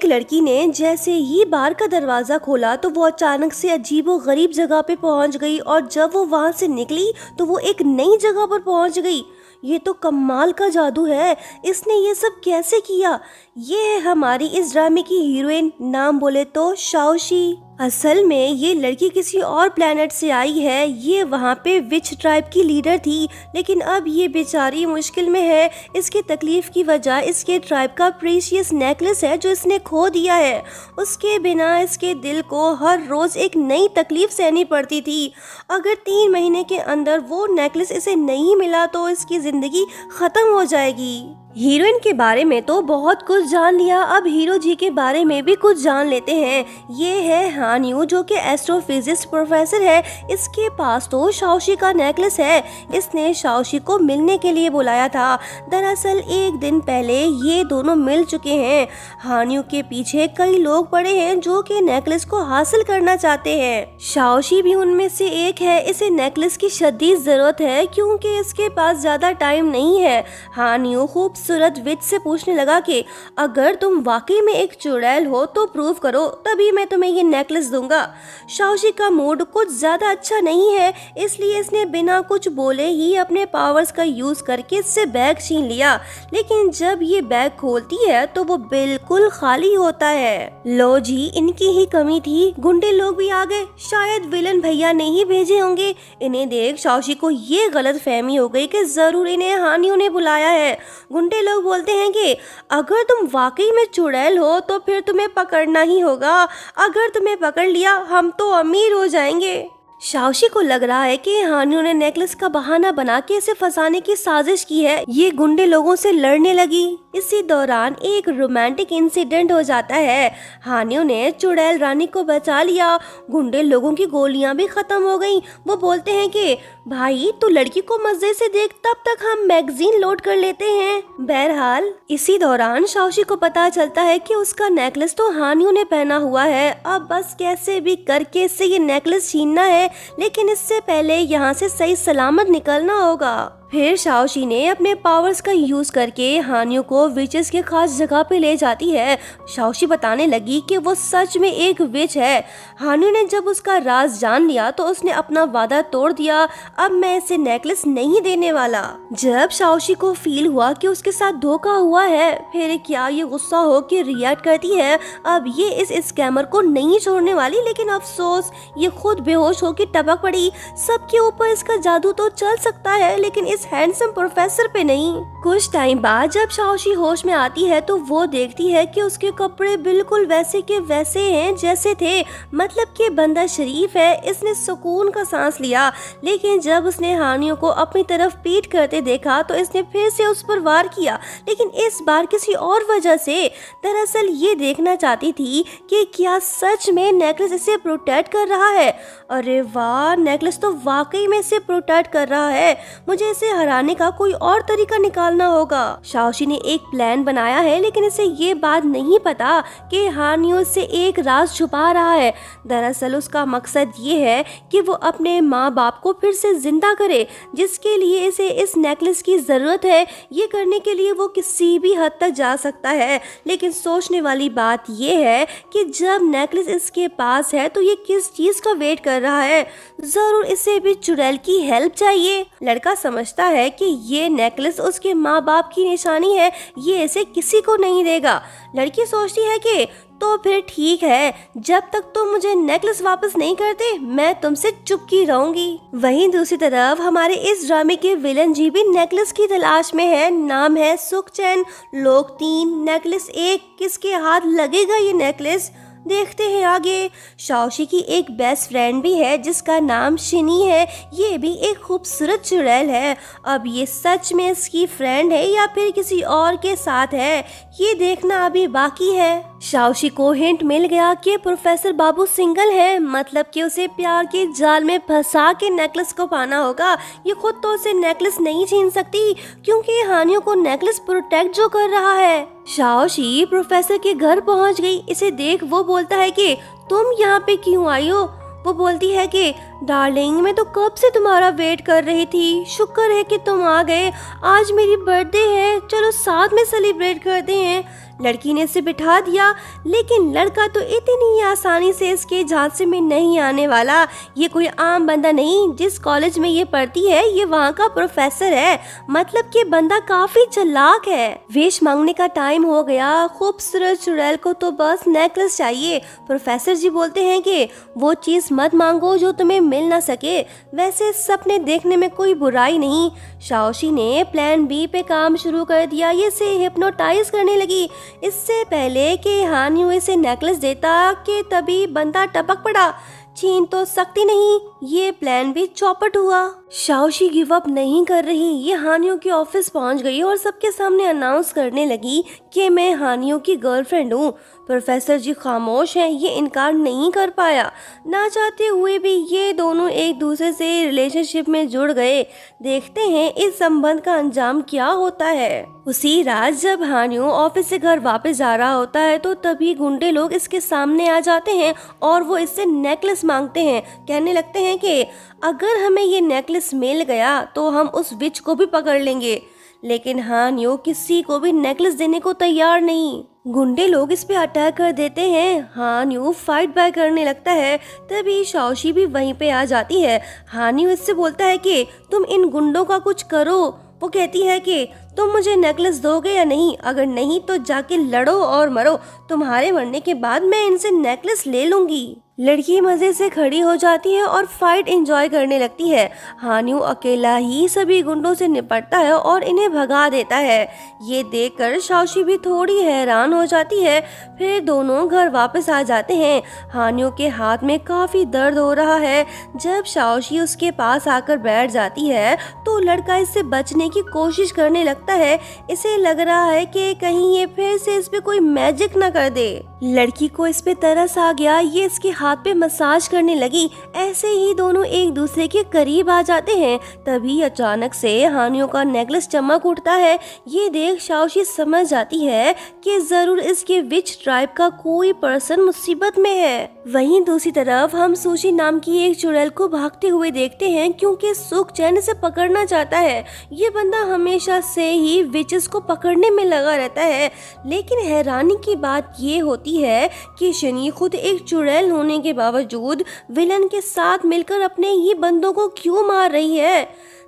एक लड़की ने जैसे ही बार का दरवाजा खोला तो वो अचानक से अजीबो गरीब जगह पे पहुंच गई, और जब वो वहां से निकली तो वो एक नई जगह पर पहुंच गई। ये तो कमाल का जादू है, इसने ये सब कैसे किया? ये है हमारी इस ड्रामे की हीरोइन, नाम बोले तो शाओशी। असल में ये लड़की किसी और प्लेनेट से आई है। ये वहाँ पे विच ट्राइब की लीडर थी, लेकिन अब ये बेचारी मुश्किल में है। इसके तकलीफ की वजह इसके ट्राइब का प्रीशियस नेकलेस है जो इसने खो दिया है। उसके बिना इसके दिल को हर रोज एक नई तकलीफ सहनी पड़ती थी। अगर 3 महीने के अंदर वो नेकलेस इसे नहीं मिला तो इसकी जिंदगी खत्म हो जाएगी। हीरोइन के बारे में तो बहुत कुछ जान लिया, अब हीरो जी के बारे में भी कुछ जान लेते हैं। ये है हान यू, जो कि एस्ट्रोफिजिक्स प्रोफेसर है। इसके पास तो शाओशी का नेकलेस है। इसने शाओशी को मिलने के लिए बुलाया था। दरअसल एक दिन पहले ये दोनों मिल चुके हैं। हान यू के पीछे कई लोग पड़े हैं जो कि नेकलेस को हासिल करना चाहते हैं। शाओशी भी उनमें से एक है। इसे नेकलेस की शदीद जरूरत है क्योंकि इसके पास ज्यादा टाइम नहीं है। हान यू खूबसूरत विच से पूछने लगा कि अगर तुम वाकई में एक चुड़ैल हो तो प्रूव करो, तभी मैं तुम्हें ये नेकलेस दूंगा। शाओशी का मूड कुछ ज्यादा अच्छा नहीं है, इसलिए इसने बिना कुछ बोले ही अपने पावर्स का यूज करके इससे बैग छीन लिया। लेकिन जब ये बैग खोलती है तो वो बिल्कुल खाली होता है। लो जी, इनकी ही कमी थी, गुंडे लोग भी आ गए। शायद विलन भैया ने ही भेजे होंगे। इन्हें देख शाओशी को ये गलत फहमी हो गई कि जरूर इन्हें हान यू ने बुलाया है। गुंडे लोग बोलते हैं कि अगर तुम वाकई में चुड़ैल हो तो फिर तुम्हें पकड़ना ही होगा। अगर तुम्हें पकड़ लिया हम तो अमीर हो जाएंगे। शाओशी को लग रहा है कि हान यू ने नेकलेस का बहाना बना के इसे फंसाने की साजिश की है। ये गुंडे लोगों से लड़ने लगी। इसी दौरान एक रोमांटिक इंसिडेंट हो जाता है। हान यू ने चुड़ैल रानी को बचा लिया। गुंडे लोगों की गोलियां भी खत्म हो गईं। वो बोलते हैं कि भाई तू लड़की को मजे से देख, तब तक हम मैगजीन लोड कर लेते हैं। बहरहाल इसी दौरान शाओशी को पता चलता है कि उसका नेकलेस तो हान यू ने पहना हुआ है। अब बस कैसे भी करके इससे ये नेकलेस छीनना है, लेकिन इससे पहले यहाँ से सही सलामत निकलना होगा। फिर शाओशी ने अपने पावर्स का यूज करके हान यू को विचेस के खास जगह पे ले जाती है। शाओशी बताने लगी कि वो सच में एक विच है। हान यू ने जब उसका राज जान लिया तो उसने अपना वादा तोड़ दिया। अब मैं इसे नेकलेस नहीं देने वाला। जब शाओशी को फील हुआ कि उसके साथ धोखा हुआ है, फिर क्या ये गुस्सा हो के रिएक्ट करती है। अब ये इस स्कैमर को नहीं छोड़ने वाली, लेकिन अफसोस ये खुद बेहोश होकर टपक पड़ी। सबके ऊपर इसका जादू तो चल सकता है, लेकिन इस हैंडसम प्रोफेसर पे नहीं। कुछ टाइम बाद जब शाओशी होश में आती है तो वो देखती है कि उसके कपड़े बिल्कुल वैसे के वैसे हैं जैसे थे। मतलब कि बंदा शरीफ है। इसने सुकून का सांस लिया। लेकिन जब उसने हान यू को अपनी तरफ पीट करते देखा तो इसने फिर से उस पर वार किया, लेकिन इस बार किसी और वजह से। दरअसल ये देखना चाहती थी कि क्या सच में नेकलेस इसे प्रोटेक्ट कर रहा है। अरे वाह, नेकलेस तो वाकई में इसे प्रोटेक्ट कर रहा है। मुझे इसे हराने का कोई और तरीका निकालना होगा। शाओशी ने एक प्लान बनाया है, लेकिन इसे ये बात नहीं पता कि हान यू से एक राज छुपा रहा है। दरअसल उसका मकसद ये है कि वो अपने माँ बाप को फिर से जिंदा करे, जिसके लिए इसे इस नेकलेस की जरूरत है। ये करने के लिए वो किसी भी हद तक जा सकता है, लेकिन सोचने वाली बात ये है कि जब नेकलेस इसके पास है तो ये किस चीज का वेट कर रहा है। जरूर इसे भी चुड़ैल की हेल्प चाहिए। लड़का समझता है कि ये नेकलेस उसके माँ बाप की निशानी है, ये इसे किसी को नहीं देगा। लड़की सोचती है कि तो फिर ठीक है, जब तक तुम मुझे नेकलेस वापस नहीं करते मैं तुमसे चुपकी रहूंगी। वहीं दूसरी तरफ हमारे इस ड्रामे के विलन जी भी नेकलेस की तलाश में है। नाम है सुखचैन। लोग 3, नेकलेस 1। किसके हाथ लगेगा ये नेकलेस, देखते हैं आगे। शाओशी की एक बेस्ट फ्रेंड भी है जिसका नाम शिनी है। ये भी एक खूबसूरत चुड़ैल है। अब ये सच में इसकी फ्रेंड है या फिर किसी और के साथ है, ये देखना अभी बाकी है। शाओशी को हिंट मिल गया कि प्रोफेसर बाबू सिंगल है, मतलब कि उसे प्यार के जाल में फंसा के नेकलेस को पाना होगा। ये खुद तो उसे नेकलेस नहीं छीन सकती क्योंकि हान यू को नेकलेस प्रोटेक्ट जो कर रहा है। शाओशी प्रोफेसर के घर पहुंच गई। इसे देख वो बोलता है कि तुम यहाँ पे क्यों आई हो। वो बोलती है कि डार्लिंग, मैं तो कब से तुम्हारा वेट कर रही थी। शुक्र है कि तुम आ गए। आज मेरी बर्थडे है, चलो साथ में सेलिब्रेट करते हैं। लड़की ने इसे बिठा दिया, लेकिन लड़का तो इतनी आसानी से इसके झांसे में नहीं आने वाला। ये कोई आम बंदा नहीं, जिस कॉलेज में ये पढ़ती है ये वहाँ का प्रोफेसर है, मतलब कि बंदा काफी चालाक है। विश मांगने का टाइम हो गया। खूबसूरत चुड़ैल को तो बस नेकलेस चाहिए। प्रोफेसर जी बोलते हैं कि वो चीज मत मांगो जो तुम्हें मिल ना सके, वैसे सपने देखने में कोई बुराई नहीं। शाओशी ने प्लान बी पे काम शुरू कर दिया। ये इसे हिप्नोटाइज करने लगी। इससे पहले कि हानियो इसे नेकलेस देता कि तभी बंदा टपक पड़ा। चीन तो सकती नहीं, ये प्लान भी चौपट हुआ। शाओशी गिव अप नहीं कर रही। ये हानियो के ऑफिस पहुंच गई और सबके सामने अनाउंस करने लगी कि मैं हानियो की गर्लफ्रेंड हूँ। प्रोफेसर जी खामोश हैं, ये इनकार नहीं कर पाया। ना चाहते हुए भी ये दोनों एक दूसरे से रिलेशनशिप में जुड़ गए। देखते हैं इस संबंध का अंजाम क्या होता है। उसी रात जब हानियो ऑफिस से घर वापस जा रहा होता है तो तभी गुंडे लोग इसके सामने आ जाते हैं और वो इससे नेकलेस मांगते हैं। कहने लगते हैं कि अगर हमें ये नेकलेस मिल गया तो हम उस विच को भी पकड़ लेंगे, लेकिन हानियो किसी को भी नेकलेस देने को तैयार नहीं। गुंडे लोग इस पे अटैक कर देते हैं। हानियो फाइट बैक करने लगता है। तभी शाओशी भी वहीं पे आ जाती है। हानियो इससे बोलता है कि तुम इन गुंडों का कुछ करो। वो कहती है कि तुम मुझे नेकलेस दोगे या नहीं, अगर नहीं तो जाके लड़ो और मरो, तुम्हारे मरने के बाद मैं इनसे नेकलेस ले लूंगी। लड़की मजे से खड़ी हो जाती है और फाइट एंजॉय करने लगती है। हानियो अकेला ही सभी गुंडों से निपटता है और इन्हें भगा देता है। ये देखकर शाओशी भी थोड़ी हैरान हो जाती है। फिर दोनों घर वापस आ जाते हैं। हानियो के हाथ में काफी दर्द हो रहा है। जब शाओशी उसके पास आकर बैठ जाती है तो लड़का इससे बचने की कोशिश करने लगता है। इसे लग रहा है कि कहीं ये फिर से इस पे कोई मैजिक न कर दे। लड़की को इस पे तरस आ गया। ये इसके हाथ पे मसाज करने लगी। ऐसे ही दोनों एक दूसरे के करीब आ जाते हैं। तभी अचानक से हानियो का नेकलेस चमक उठता है। ये देख शाओशी समझ जाती है कि जरूर इसके विच ट्राइब का कोई पर्सन मुसीबत में है। वहीं दूसरी तरफ हम सुशी नाम की एक चुड़ैल को भागते हुए देखते हैं, क्योंकि सुख चैन से पकड़ना चाहता है। ये बंदा हमेशा से ही विचेस को पकड़ने में लगा रहता है। लेकिन हैरानी की बात ये होती है कि शनी खुद एक चुड़ैल होने के बावजूद विलन के साथ मिलकर अपने ही बंदों को क्यों मार रही है।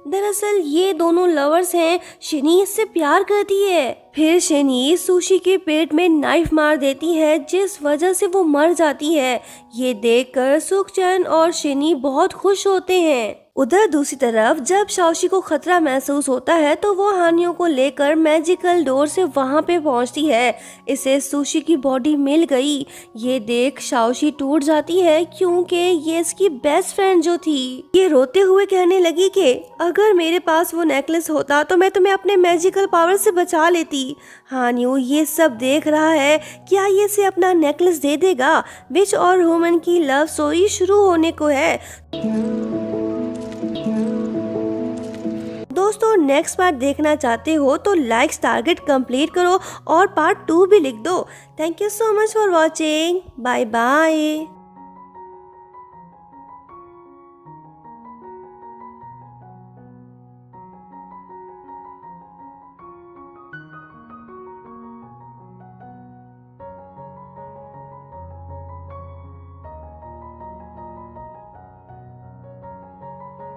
दरअसल ये दोनों लवर्स हैं। शनी इससे प्यार करती है। फिर शनी सुशी के पेट में नाइफ मार देती है, जिस वजह से वो मर जाती है। ये देखकर सुखचैन और शनी बहुत खुश होते हैं। उधर दूसरी तरफ जब शाओशी को खतरा महसूस होता है तो वो हानियो को लेकर मैजिकल डोर से वहां पे पहुंचती है। इसे सुशी की बॉडी मिल गई। ये देख शाओशी टूट जाती है, क्योंकि ये इसकी बेस्ट फ्रेंड जो थी। ये रोते हुए कहने लगी कि अगर मेरे पास वो नेकलेस होता तो मैं तुम्हें अपने मैजिकल पावर से बचा लेती। हानियो ये सब देख रहा है। क्या ये इसे अपना नेकलेस दे देगा? विच और ह्यूमन की लव स्टोरी शुरू होने को है। दोस्तों नेक्स्ट पार्ट देखना चाहते हो तो लाइक्स टारगेट कंप्लीट करो और पार्ट 2 भी लिख दो। Thank you so much for watching. Bye bye.